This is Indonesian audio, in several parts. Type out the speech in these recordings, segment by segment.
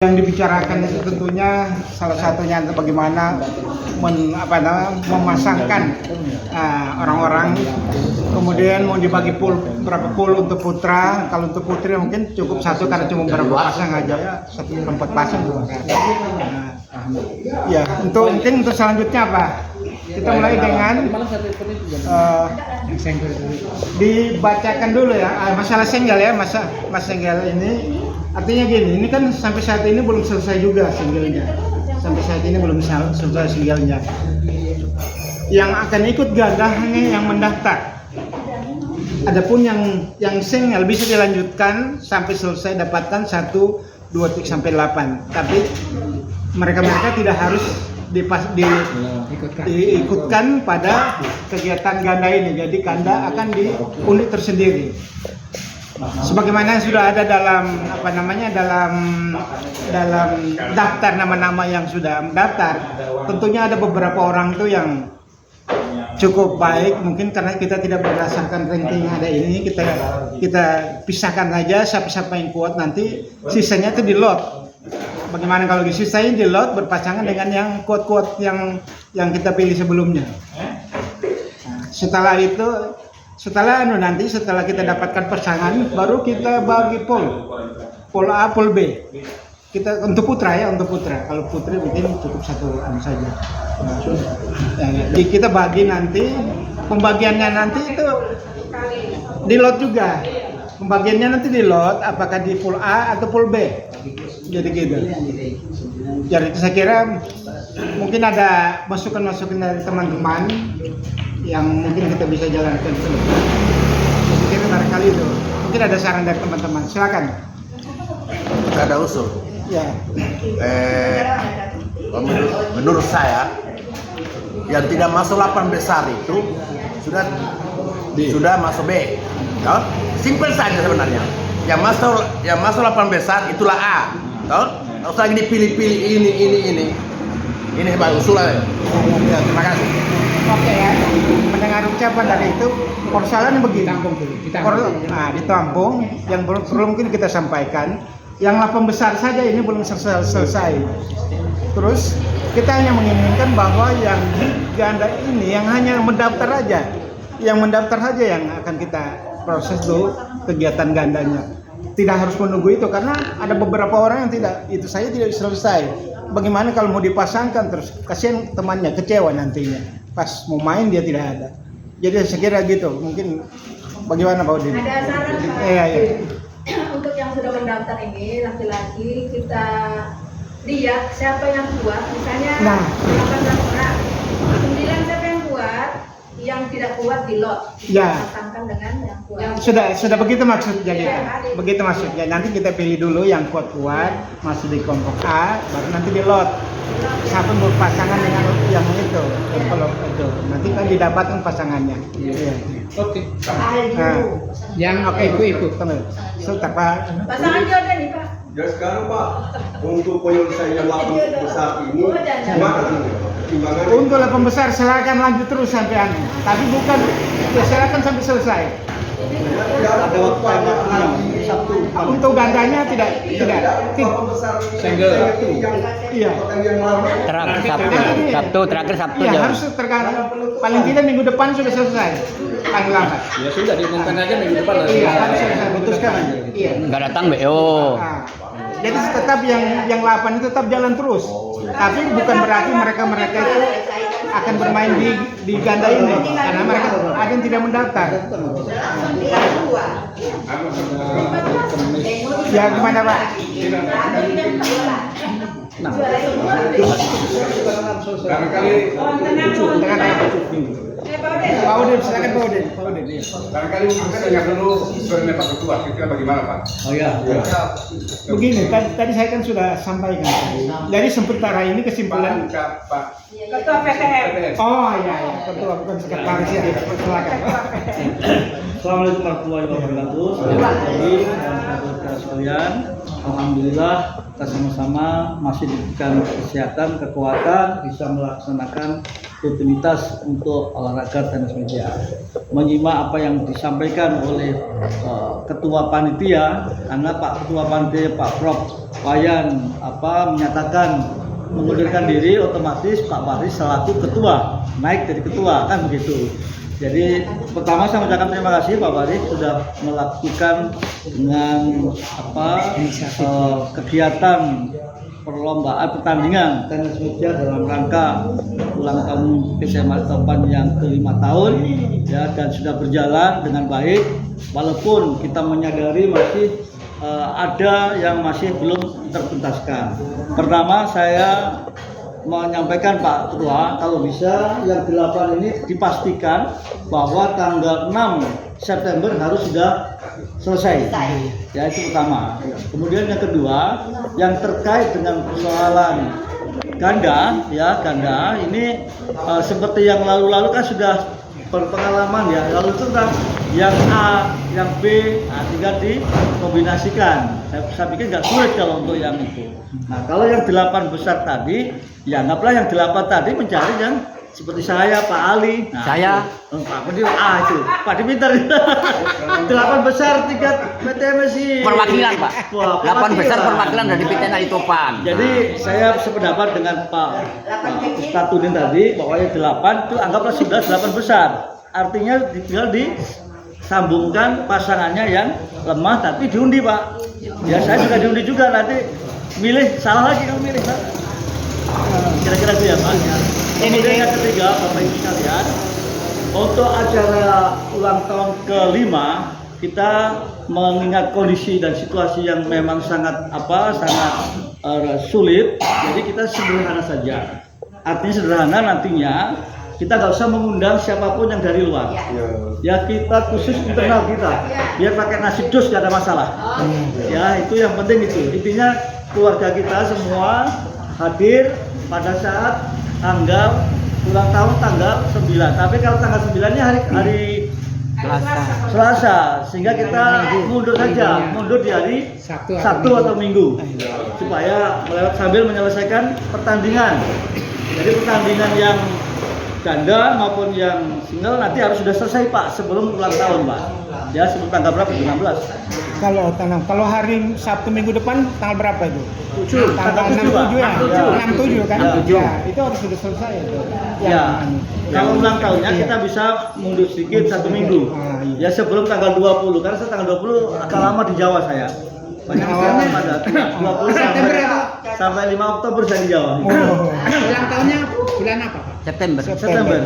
Yang dibicarakan itu tentunya salah satunya bagaimana memasangkan orang-orang, kemudian mau dibagi berapa pool untuk putra. Kalau untuk putri mungkin cukup satu karena cuma berapa pasang aja ya, 1/4 pasang. Ya, mungkin untuk selanjutnya apa? Kita mulai dengan dibacakan dulu ya masalah senggel ya, mas senggel ini artinya gini, ini kan sampai saat ini belum selesai juga senggelnya. Sampai saat ini belum selesai senggelnya. Yang akan ikut ganda hanya yang mendaftar. Adapun yang single bisa dilanjutkan sampai selesai dapatkan 1, 2, sampai 8. Tapi mereka tidak harus diikutkan pada kegiatan ganda ini. Jadi ganda akan diundi tersendiri. Sebagaimana sudah ada dalam dalam daftar nama-nama yang sudah mendaftar, tentunya ada beberapa orang itu yang cukup baik, mungkin karena kita tidak berdasarkan ranking yang ada ini, kita pisahkan aja siapa-siapa yang kuat, nanti sisanya itu di lot. Bagaimana kalau disisain di lot berpasangan dengan yang kuat-kuat yang kita pilih sebelumnya. Setelah kita dapatkan pasangan, baru kita bagi pool A, pool B. Kita untuk putra. Kalau putri mungkin cukup satu saja. Jadi kita bagi nanti, pembagiannya nanti itu di lot juga. Pembagiannya nanti di lot, apakah di pool A atau pool B. Jadi gitu. Jadi saya kira mungkin ada masukan-masukan dari teman-teman yang mungkin kita bisa jalankan ke depan. Mungkin barangkali itu. Mungkin ada saran dari teman-teman. Silakan. Kita ada usul. Ya. Menurut saya yang tidak masuk 8 besar itu sudah masuk B. Toh? Simpel saja sebenarnya. Yang masuk 8 besar itulah A. Toh? Nggak usah lagi dipilih-pilih ini. Ini Pak usulan. Ya, terima kasih. Oke ya, mendengar ucapan dari itu, persoalannya begini. Ditampung. Yang perlu mungkin kita sampaikan, yang 8 besar saja ini belum selesai. Terus kita hanya menginginkan bahwa yang di ganda ini yang hanya mendaftar aja, yang akan kita proses dulu kegiatan gandanya. Tidak harus menunggu itu karena ada beberapa orang yang itu saya tidak selesai. Bagaimana kalau mau dipasangkan terus kasihan temannya, kecewa nantinya. Pas mau main dia tidak ada. Jadi saya kira gitu. Mungkin bagaimana Pak Udin? Ada saran Pak. Iya. Untuk yang sudah mendaftar ini laki-laki kita lihat siapa yang kuat. Misalnya 18 orang, 9 siapa yang kuat, yang tidak kuat di lot. Ya. Pasangkan dengan yang kuat. Sudah begitu maksudnya gitu. Ya, Begitu maksudnya. Nanti kita pilih dulu yang kuat-kuat masuk di kelompok A, baru nanti di lot. Siapa berpasangan dengan yang itu, kalau itu nanti kan didapatkan pasangannya. Iya. Oke. Yang ibu. Sebentar Pak. Pasangan jodoh nih Pak. Ya sekarang Pak, untuk penyelesaian 8 besar ini gimana timbangan? Untuk 8 besar silakan lanjut terus sampai tapi bukan ya silakan sampai selesai. Ada waktu Sabtu. Untuk gandanya tidak. Single. Iya. Terakhir Sabtu Iya, jam. harus tergantung paling tidak minggu depan sudah selesai. Paling lambat. Ya sudah diumumkan aja minggu depan lah. Iya, harus selesai putuskan aja. Iya. Nggak datang BO. Nah, jadi tetap yang 8 itu tetap jalan terus. Tapi bukan berarti mereka itu akan bermain di ganda ini karena mereka ada yang tidak mendaftar. Ya gimana Pak? Barangkali Pak Udin, silakan Pak Udin. barangkali kita dengar dulu suaranya Pak Ketua, kira-kira bagaimana Pak? Oh ya. Begini, tadi saya kan sudah sampaikan. Jadi sementara ini kesimpulan. Pak Ketua PTM. Oh iya, ketua bukan sekretaris ya. Silakan. Assalamualaikum warahmatullahi wabarakatuh. Selamat pagi saudara sekalian. Alhamdulillah kita sama-sama masih diberikan kesehatan, kekuatan, bisa melaksanakan rutinitas untuk olahraga tenis meja. Menyimak apa yang disampaikan oleh Ketua Panitia, karena Pak Ketua Panitia Pak Prof Wayan menyatakan mengundurkan diri, otomatis Pak Baris selaku ketua naik dari ketua, kan begitu. Jadi pertama saya mengucapkan terima kasih Pak Baris sudah melakukan dengan kegiatan perlombaan pertandingan tenis meja dalam rangka ulang tahun SMA Topan yang ke-5 tahun ya, dan sudah berjalan dengan baik walaupun kita menyadari masih ada yang masih belum tertuntaskan. Pertama saya menyampaikan Pak Ketua, kalau bisa yang 8 ini dipastikan bahwa tanggal 6 September harus sudah selesai. Ya, itu pertama. Kemudian yang kedua, yang terkait dengan persoalan ganda, ya ganda ini seperti yang lalu-lalu kan sudah berpengalaman ya. Lalu itu kan yang A, yang B, tinggal dikombinasikan. Saya pikir nggak sulit kalau untuk yang itu. Nah, kalau yang 8 besar tadi, ya anggaplah yang 8 tadi mencari yang seperti saya, Pak Ali. Nah, Saya. Pak Pedi itu. Pak Diminter. 8 besar tingkat PTMSI. Perwakilan, Pak. 8 besar perwakilan dari PTN Topan. Jadi saya sependapat dengan Pak Ustadz Tudin tadi bahwa yang 8 itu anggaplah sudah 8 besar. Artinya tinggal disambungkan pasangannya yang lemah tapi diundi, Pak. Ya saya juga diundi juga, nanti milih salah lagi kalau milih, Pak. Kira-kira itu ya, Pak. Kemudian yang ketiga, Bapak Ibu sekalian, untuk acara ulang tahun ke-5 kita mengingat kondisi dan situasi yang memang sangat sulit, jadi kita sederhana saja. Artinya sederhana, nantinya kita nggak usah mengundang siapapun yang dari luar. Ya kita khusus internal kita, biar pakai nasi dus nggak ada masalah. Ya itu yang penting itu. Intinya keluarga kita semua hadir pada saat tanggal ulang tahun tanggal 9. Tapi kalau tanggal 9-nya hari Selasa, sehingga kita mundur saja, mundur di hari Sabtu atau Minggu, supaya sambil menyelesaikan pertandingan. Jadi pertandingan yang ganda maupun yang single nanti harus sudah selesai, Pak, sebelum ulang tahun, Pak. Ya, sebelum tanggal berapa? 16. Kalau hari Sabtu minggu depan tanggal berapa itu? 7. Tanggal 67 ya? 67 kan? Ya, itu harus sudah selesai itu. Ya. Kalau ulang tahunnya kita bisa mundur sedikit 1 minggu. Ya sebelum tanggal 20, karena saya tanggal 20 agak lama di Jawa saya. Banyak sekali pada 20 sampai 5 Oktober saya di Jawa. Ulang tahunnya bulan apa, Pak? September. September.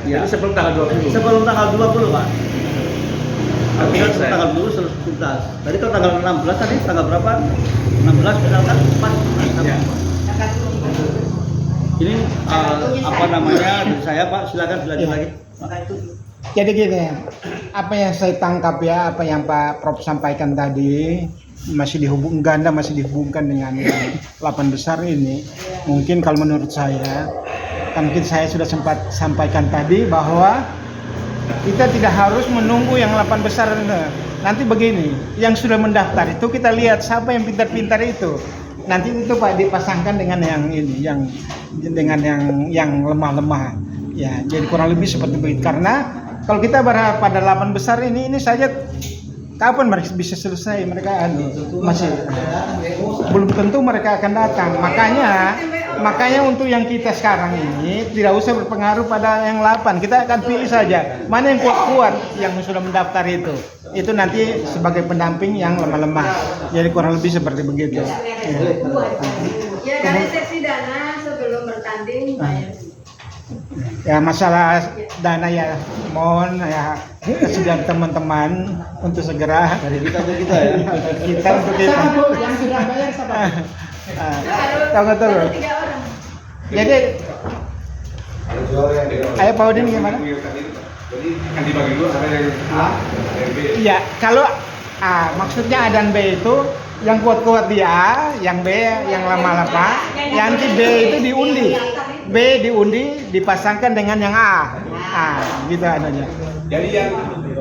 Ya. Jadi sebelum tanggal 20. Sebelum tanggal 20, Pak. Harusnya tanggal 20 selesai tuntas. Tadi kalau tanggal 16 tadi tanggal berapa? 16 misalkan 4. Ya. Ini apa namanya dari saya, Pak, silakan dilanjut lagi. Jadi gini, apa yang saya tangkap ya, apa yang Pak Prof sampaikan tadi, masih dihubungkan dengan yang 8 besar ini. Mungkin kalau menurut saya, kan mungkin saya sudah sempat sampaikan tadi bahwa kita tidak harus menunggu yang 8 besar. Nanti begini, yang sudah mendaftar itu kita lihat siapa yang pintar-pintar itu. Nanti itu Pak dipasangkan dengan yang ini, dengan yang lemah-lemah. Ya, jadi kurang lebih seperti begitu. Karena kalau kita berharap pada 8 besar ini saja kapan mereka bisa selesai? Mereka masih belum tentu mereka akan datang. Makanya untuk yang kita sekarang ini tidak usah berpengaruh pada yang 8. Kita akan pilih saja mana yang kuat-kuat yang sudah mendaftar itu. Itu nanti sebagai pendamping yang lemah-lemah. Jadi kurang lebih seperti begitu. Ya dari seksi dana sebelum bertanding bayar. Ya masalah dana ya mohon ya kesediaan teman-teman untuk segera Dari kita untuk kita ya. kita untuk kita yang sudah bayar siapa? Tunggu. 3 orang. Jadi ayo Pak Udin gimana? Jadi kan dibagi dulu ada yang A, yang B. Iya, kalau A maksudnya A dan B itu yang kuat-kuat di A, yang B yang lama-lama, yang di B itu diundi. B diundi dipasangkan dengan yang A. Gitu adanya. Jadi yang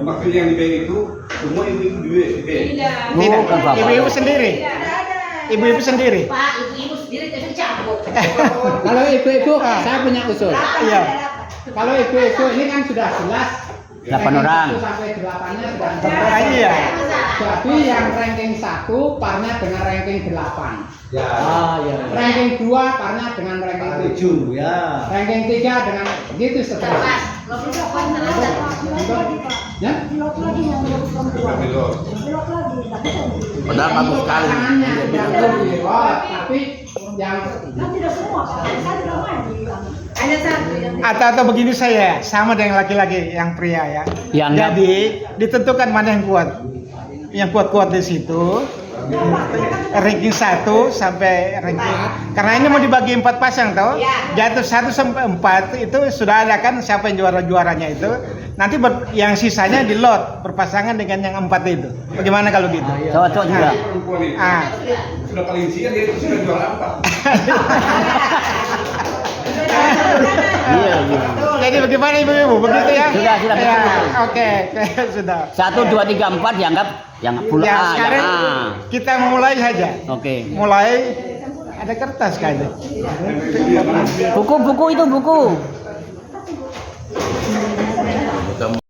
Maksudnya yang di B itu semua ibu-ibu di B. Tidak. Bu, Tidak. kan Bapak. Ibu-ibu sendiri. Tidak ada. Ibu-ibu sendiri. Pak, ibu-ibu sendiri jadi campur. Kalau ibu-ibu, Ah. saya punya usul. Iya. Kalau ibu-ibu ini kan sudah jelas 8 orang. 1 sampai 8-nya sudah Ah, iya. Jadi yang ranking 1 parnya dengan ranking 8. Ya. Ya. Ranking 2 parnya dengan ranking 7. Ya. Ranking 3 dengan gitu seterusnya. Ya? Padahal bagus sekali. Pasangannya yang terlibat, tapi yang Hanya satu yang Atau begini saya, sama dengan laki-laki yang pria ya. Yang Jadi ditentukan mana yang kuat. Yang kuat-kuat di situ. Ranking 1 sampai ranking. Karena ini mau dibagi 4 pasang toh. Jatuh 1 sampai 4 itu sudah ada kan siapa yang juara-juaranya itu. Nanti yang sisanya di lot berpasangan dengan yang 4 itu. Bagaimana kalau gitu? Cocok juga. Perempuan itu Ah. sudah paling siap dia itu sudah juara 4. Iya, iya. Jadi bagaimana ibu-ibu? Begitu ya? Sudah, Ya, betul. oke, sudah. 1, 2, 3, 4 dianggap yang full Ya, A, yang sekarang A. kita mulai saja. Oke. Mulai ada kertas kayaknya. Buku itu buku.